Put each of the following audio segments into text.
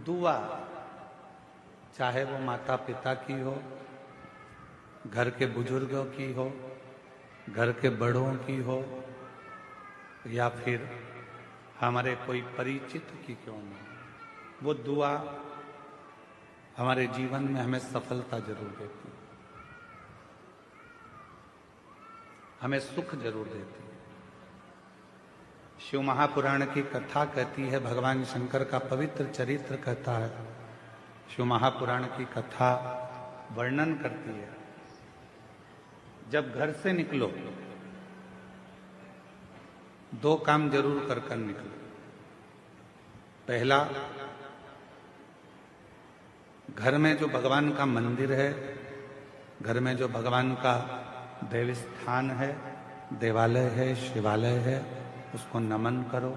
दुआ चाहे वो माता पिता की हो, घर के बुजुर्गों की हो, घर के बड़ों की हो, या फिर हमारे कोई परिचित की क्यों ना, वो दुआ हमारे जीवन में हमें सफलता जरूर देती है, हमें सुख जरूर देती है। शिव महापुराण की कथा कहती है, भगवान शंकर का पवित्र चरित्र कहता है, शिव महापुराण की कथा वर्णन करती है, जब घर से निकलो दो काम जरूर कर कर निकलो। पहला, घर में जो भगवान का मंदिर है, घर में जो भगवान का देव स्थान है, देवालय है, शिवालय है, उसको नमन करो,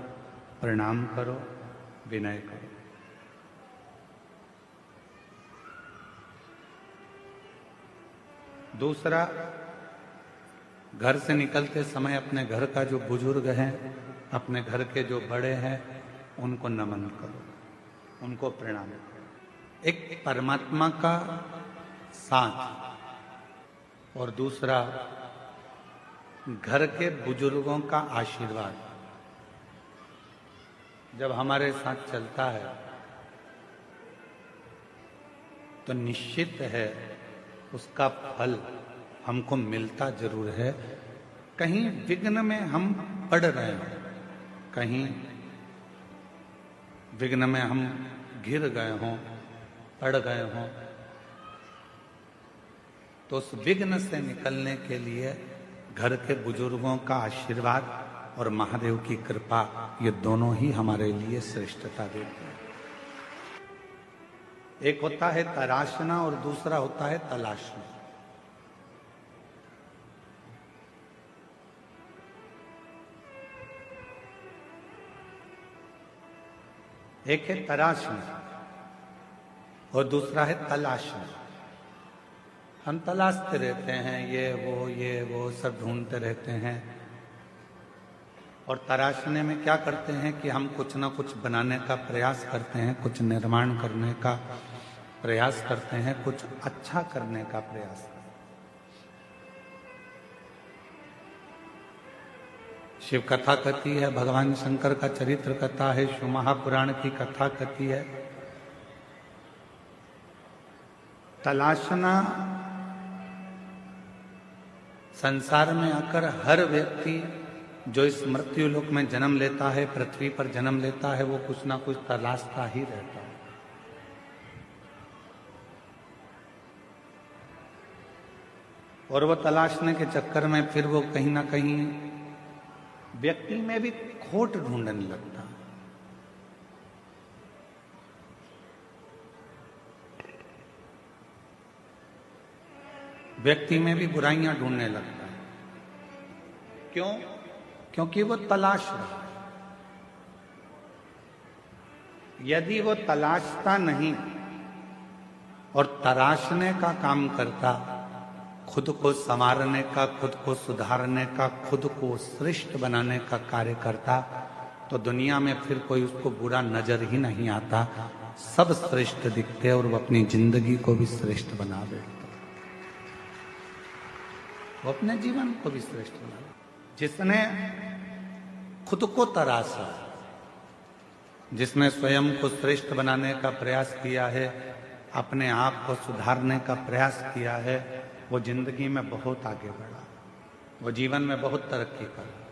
प्रणाम करो, विनय करो। दूसरा, घर से निकलते समय अपने घर का जो बुजुर्ग हैं, अपने घर के जो बड़े हैं, उनको नमन करो, उनको प्रणाम करो। एक परमात्मा का साथ और दूसरा घर के बुजुर्गों का आशीर्वाद जब हमारे साथ चलता है तो निश्चित है उसका फल हमको मिलता जरूर है। कहीं विघ्न में हम पड़ रहे हैं, कहीं विघ्न में हम गिर गए हों, पड़ गए हों, तो उस विघ्न से निकलने के लिए घर के बुजुर्गों का आशीर्वाद और महादेव की कृपा, ये दोनों ही हमारे लिए श्रेष्ठता देते हैं। एक होता है तराशना और दूसरा होता है तलाशना। एक है तराशना और दूसरा है तलाशना। हम तलाशते रहते हैं, ये वो सब ढूंढते रहते हैं, और तराशने में क्या करते हैं कि हम कुछ ना कुछ बनाने का प्रयास करते हैं, कुछ निर्माण करने का प्रयास करते हैं, कुछ अच्छा करने का प्रयास करते हैं। शिव कथा कहती है, भगवान शंकर का चरित्र कथा है, शिव महापुराण की कथा कहती है, तलाशना संसार में आकर हर व्यक्ति जो इस मृत्यु लोक में जन्म लेता है, पृथ्वी पर जन्म लेता है, वो कुछ ना कुछ तलाशता ही रहता है। और वो तलाशने के चक्कर में फिर वो कहीं ना कहीं व्यक्ति में भी खोट ढूंढने लगता है। व्यक्ति में भी बुराइयां ढूंढने लगता है। क्यों? क्योंकि वो तलाश रहा है। यदि वो तलाशता नहीं और तराशने का काम करता, खुद को संवारने का, खुद को सुधारने का, खुद को श्रेष्ठ बनाने का कार्य करता, तो दुनिया में फिर कोई उसको बुरा नजर ही नहीं आता, सब श्रेष्ठ दिखते और वो अपनी जिंदगी को भी श्रेष्ठ बना बैठता, वो अपने जीवन को भी श्रेष्ठ बना। जिसने खुद को तराशा, जिसने स्वयं को श्रेष्ठ बनाने का प्रयास किया है, अपने आप को सुधारने का प्रयास किया है, वो जिंदगी में बहुत आगे बढ़ा, वो जीवन में बहुत तरक्की करा।